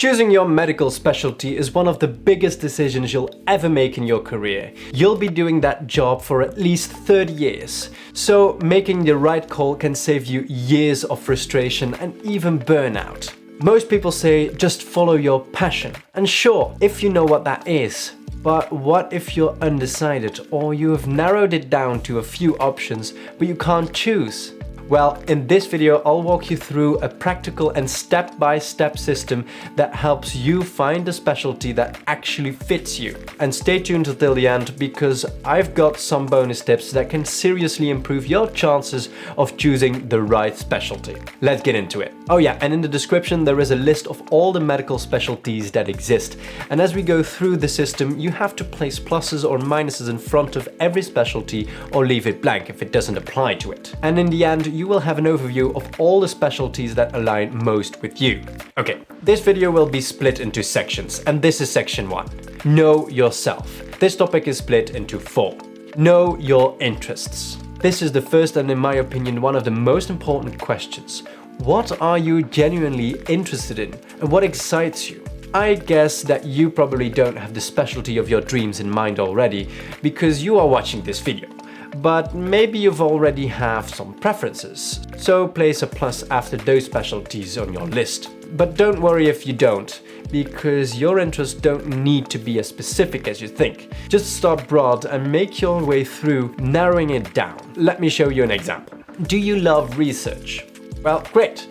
Choosing your medical specialty is one of the biggest decisions you'll ever make in your career. You'll be doing that job for at least 30 years. So making the right call can save you years of frustration and even burnout. Most people say just follow your passion. And sure, if you know what that is. But what if you're undecided or you have narrowed it down to a few options but you can't choose? Well, in this video, I'll walk you through a practical and step-by-step system that helps you find a specialty that actually fits you. And stay tuned until the end because I've got some bonus tips that can seriously improve your chances of choosing the right specialty. Let's get into it. Oh yeah, and in the description there is a list of all the medical specialties that exist. And as we go through the system, you have to place pluses or minuses in front of every specialty or leave it blank if it doesn't apply to it. And in the end, you will have an overview of all the specialties that align most with you. Okay, this video will be split into sections, and this is section 1. Know yourself. This topic is split into 4. Know your interests. This is the first and, in my opinion, one of the most important questions. What are you genuinely interested in, and what excites you? I guess that you probably don't have the specialty of your dreams in mind already because you are watching this video. But maybe you've already have some preferences, so place a plus after those specialties on your list. But don't worry if you don't, because your interests don't need to be as specific as you think. Just start broad and make your way through narrowing it down. Let me show you an example. Do you love research? Well, great.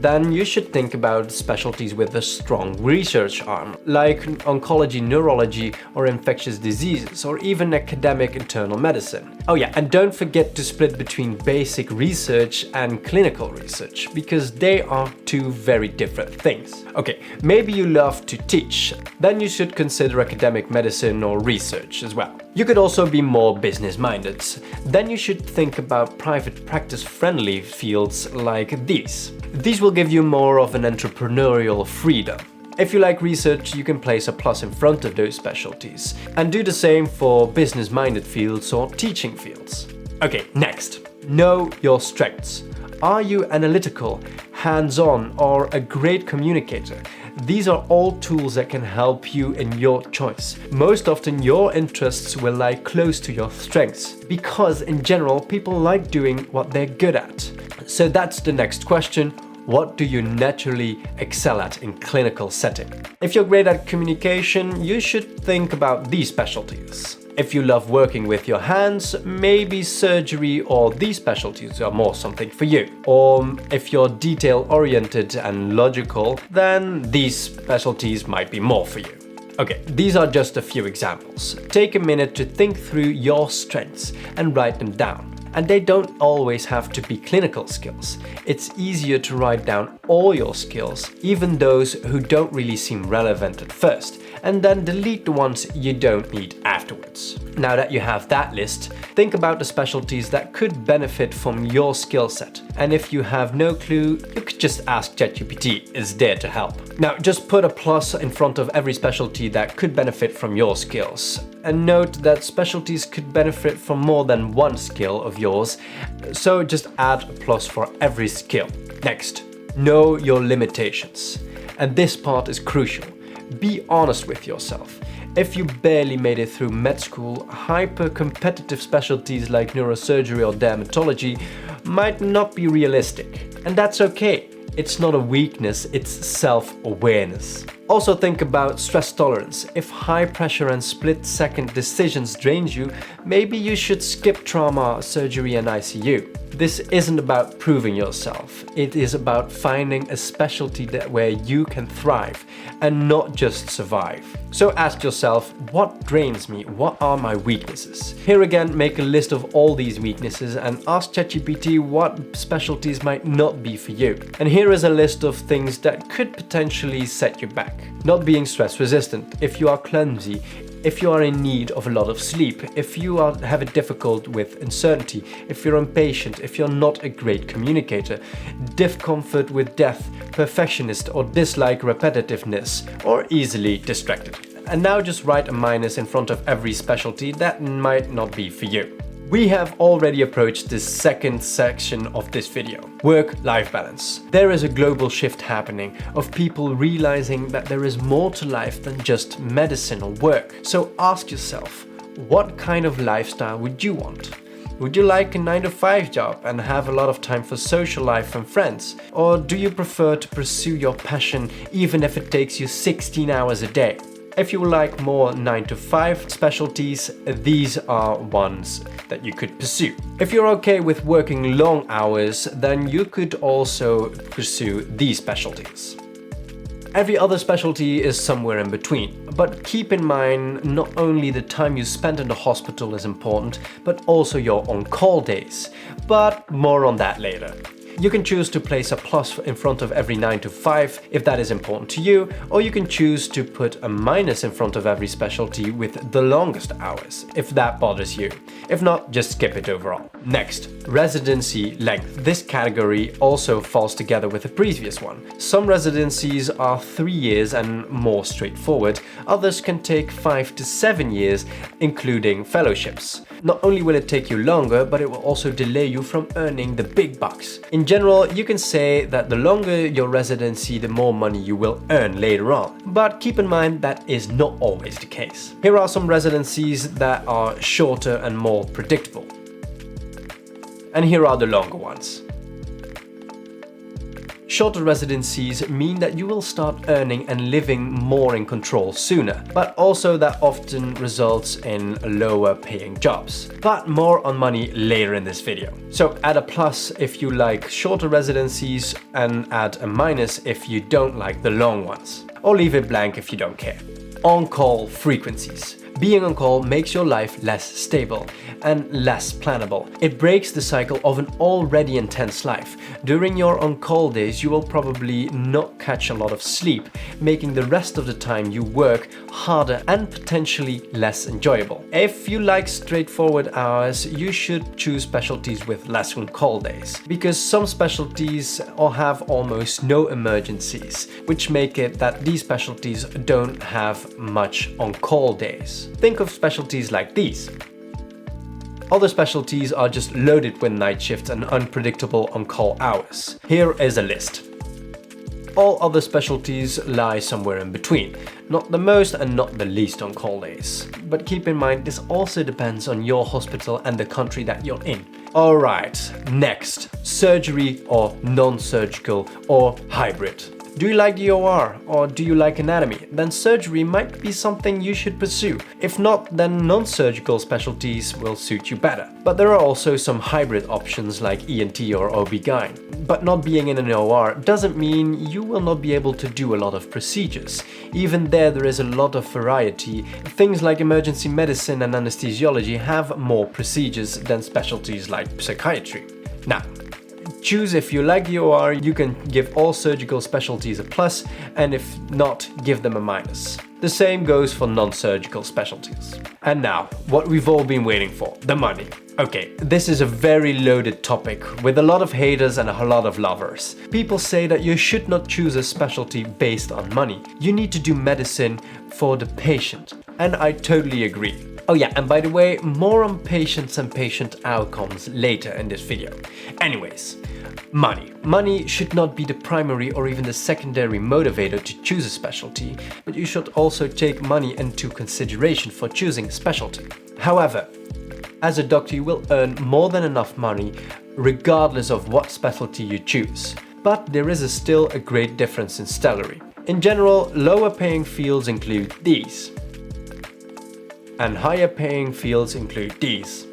Then you should think about specialties with a strong research arm, like oncology, neurology, or infectious diseases, or even academic internal medicine. Oh yeah, and don't forget to split between basic research and clinical research, because they are two very different things. Okay, maybe you love to teach, then you should consider academic medicine or research as well. You could also be more business-minded. Then you should think about private practice-friendly fields like these. These will give you more of an entrepreneurial freedom. If you like research, you can place a plus in front of those specialties. And do the same for business-minded fields or teaching fields. Okay, next. Know your strengths. Are you analytical, hands-on, or a great communicator? These are all tools that can help you in your choice. Most often your interests will lie close to your strengths because in general people like doing what they're good at. So that's the next question. What do you naturally excel at in clinical setting? If you're great at communication, you should think about these specialties. If you love working with your hands, maybe surgery or these specialties are more something for you. Or if you're detail-oriented and logical, then these specialties might be more for you. Okay, these are just a few examples. Take a minute to think through your strengths and write them down. And they don't always have to be clinical skills. It's easier to write down all your skills, even those who don't really seem relevant at first, and then delete the ones you don't need afterwards. Now that you have that list, think about the specialties that could benefit from your skill set. And if you have no clue, you could just ask ChatGPT, it's there to help. Now just put a plus in front of every specialty that could benefit from your skills. And note that specialties could benefit from more than one skill of yours, so just add a plus for every skill. Next, know your limitations. And this part is crucial. Be honest with yourself. If you barely made it through med school, hyper-competitive specialties like neurosurgery or dermatology might not be realistic. And that's okay. It's not a weakness, it's self-awareness. Also think about stress tolerance. If high pressure and split-second decisions drains you, maybe you should skip trauma, surgery and ICU. This isn't about proving yourself. It is about finding a specialty where you can thrive and not just survive. So ask yourself, what drains me? What are my weaknesses? Here again, make a list of all these weaknesses and ask ChatGPT what specialties might not be for you. And here is a list of things that could potentially set you back. Not being stress resistant, if you are clumsy, if you are in need of a lot of sleep, if you have it difficult with uncertainty, if you're impatient, if you're not a great communicator, discomfort with death, perfectionist or dislike repetitiveness, or easily distracted. And now just write a minus in front of every specialty that might not be for you. We have already approached the second section of this video, work-life balance. There is a global shift happening of people realizing that there is more to life than just medicine or work. So ask yourself, what kind of lifestyle would you want? Would you like a 9-to-5 job and have a lot of time for social life and friends? Or do you prefer to pursue your passion even if it takes you 16 hours a day? If you like more 9-to-5 specialties, these are ones that you could pursue. If you're okay with working long hours, then you could also pursue these specialties. Every other specialty is somewhere in between, but keep in mind not only the time you spend in the hospital is important, but also your on-call days. But more on that later. You can choose to place a plus in front of every 9-to-5 if that is important to you, or you can choose to put a minus in front of every specialty with the longest hours, if that bothers you. If not, just skip it overall. Next, residency length. This category also falls together with the previous one. Some residencies are 3 years and more straightforward, others can take 5 to 7 years, including fellowships. Not only will it take you longer, but it will also delay you from earning the big bucks. In general, you can say that the longer your residency, the more money you will earn later on. But keep in mind that is not always the case. Here are some residencies that are shorter and more predictable. And here are the longer ones. Shorter residencies mean that you will start earning and living more in control sooner, but also that often results in lower paying jobs. But more on money later in this video. So add a plus if you like shorter residencies and add a minus if you don't like the long ones. Or leave it blank if you don't care. On-call frequencies. Being on call makes your life less stable and less plannable. It breaks the cycle of an already intense life. During your on-call days, you will probably not catch a lot of sleep, making the rest of the time you work harder and potentially less enjoyable. If you like straightforward hours, you should choose specialties with less on-call days, because some specialties have almost no emergencies, which make it that these specialties don't have much on-call days. Think of specialties like these. Other specialties are just loaded with night shifts and unpredictable on-call hours. Here is a list. All other specialties lie somewhere in between, not the most and not the least on-call days. But keep in mind, this also depends on your hospital and the country that you're in. Alright, next, surgery or non-surgical or hybrid. Do you like the OR or do you like anatomy? Then surgery might be something you should pursue. If not, then non-surgical specialties will suit you better. But there are also some hybrid options like ENT or OB-GYN. But not being in an OR doesn't mean you will not be able to do a lot of procedures. Even there is a lot of variety. Things like emergency medicine and anesthesiology have more procedures than specialties like psychiatry. Now, choose if you like the OR, you can give all surgical specialties a plus, and if not, give them a minus. The same goes for non-surgical specialties. And now, what we've all been waiting for, the money. Okay, this is a very loaded topic with a lot of haters and a lot of lovers. People say that you should not choose a specialty based on money. You need to do medicine for the patient. And I totally agree. Oh yeah, and by the way, more on patients and patient outcomes later in this video. Anyways, money. Money should not be the primary or even the secondary motivator to choose a specialty, but you should also take money into consideration for choosing a specialty. However, as a doctor you will earn more than enough money regardless of what specialty you choose. But there is still a great difference in salary. In general, lower paying fields include these. And higher paying fields include these.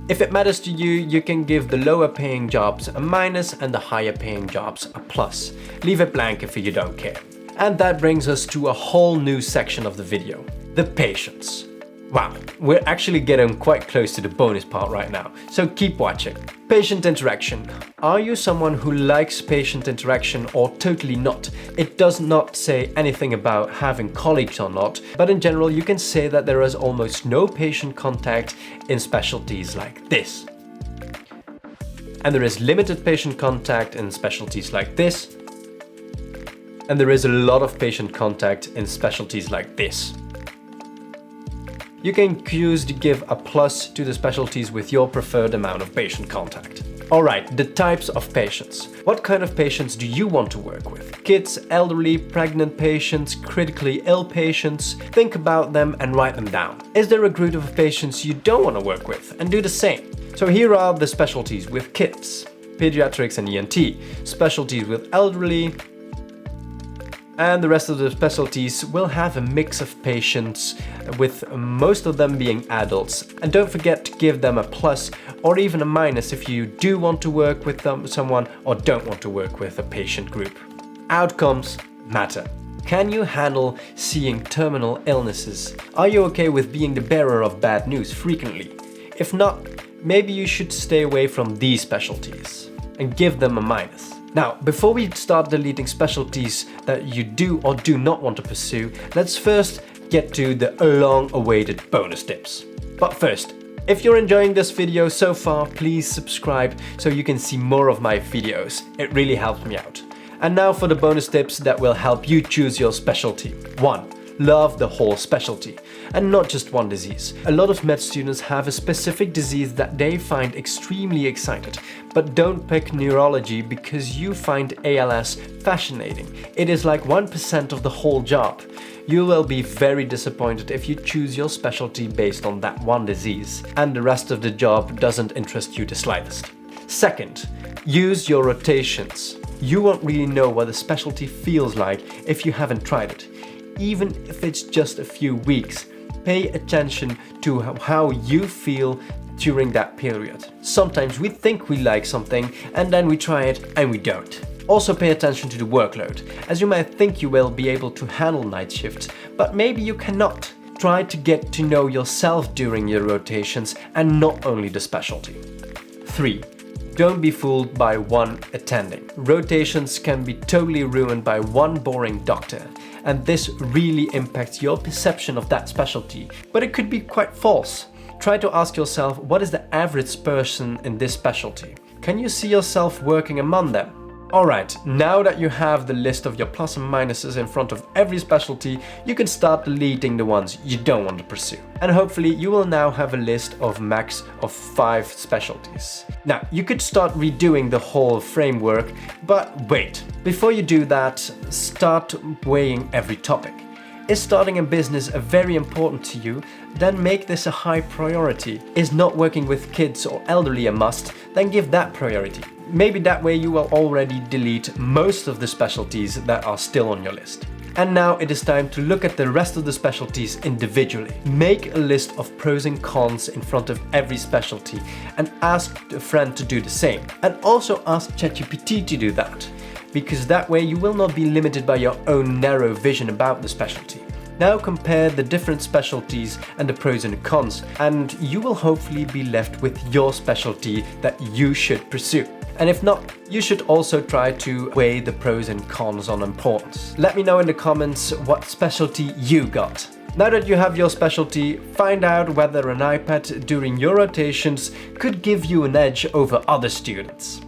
If it matters to you, you can give the lower paying jobs a minus and the higher paying jobs a plus. Leave it blank if you don't care. And that brings us to a whole new section of the video, the patients. Wow, we're actually getting quite close to the bonus part right now, so keep watching. Patient interaction. Are you someone who likes patient interaction or totally not? It does not say anything about having colleagues or not, but in general you can say that there is almost no patient contact in specialties like this. And there is limited patient contact in specialties like this. And there is a lot of patient contact in specialties like this. You can choose to give a plus to the specialties with your preferred amount of patient contact. Alright, the types of patients. What kind of patients do you want to work with? Kids, elderly, pregnant patients, critically ill patients? Think about them and write them down. Is there a group of patients you don't want to work with? And do the same. So here are the specialties with kids, pediatrics and ENT, specialties with elderly, and the rest of the specialties will have a mix of patients, with most of them being adults. And don't forget to give them a plus or even a minus if you do want to work with someone or don't want to work with a patient group. Outcomes matter. Can you handle seeing terminal illnesses? Are you okay with being the bearer of bad news frequently? If not, maybe you should stay away from these specialties and give them a minus. Now, before we start deleting specialties that you do or do not want to pursue, let's first get to the long-awaited bonus tips. But first, if you're enjoying this video so far, please subscribe so you can see more of my videos. It really helps me out. And now for the bonus tips that will help you choose your specialty. 1. Love the whole specialty, and not just one disease. A lot of med students have a specific disease that they find extremely excited, but don't pick neurology because you find ALS fascinating. It is like 1% of the whole job. You will be very disappointed if you choose your specialty based on that one disease, and the rest of the job doesn't interest you the slightest. Second, use your rotations. You won't really know what a specialty feels like if you haven't tried it. Even if it's just a few weeks, pay attention to how you feel during that period. Sometimes we think we like something and then we try it and we don't. Also pay attention to the workload, as you might think you will be able to handle night shifts, but maybe you cannot. Try to get to know yourself during your rotations and not only the specialty. 3. Don't be fooled by one attending. Rotations can be totally ruined by one boring doctor, and this really impacts your perception of that specialty, but it could be quite false. Try to ask yourself, what is the average person in this specialty? Can you see yourself working among them? Alright, now that you have the list of your plus and minuses in front of every specialty, you can start deleting the ones you don't want to pursue. And hopefully you will now have a list of max of 5 specialties. Now, you could start redoing the whole framework, but wait. Before you do that, start weighing every topic. Is starting a business very important to you? Then make this a high priority. Is not working with kids or elderly a must? Then give that priority. Maybe that way you will already delete most of the specialties that are still on your list. And now it is time to look at the rest of the specialties individually. Make a list of pros and cons in front of every specialty and ask a friend to do the same. And also ask ChatGPT to do that, because that way you will not be limited by your own narrow vision about the specialty. Now compare the different specialties and the pros and the cons, and you will hopefully be left with your specialty that you should pursue. And if not, you should also try to weigh the pros and cons on importance. Let me know in the comments what specialty you got. Now that you have your specialty, find out whether an iPad during your rotations could give you an edge over other students.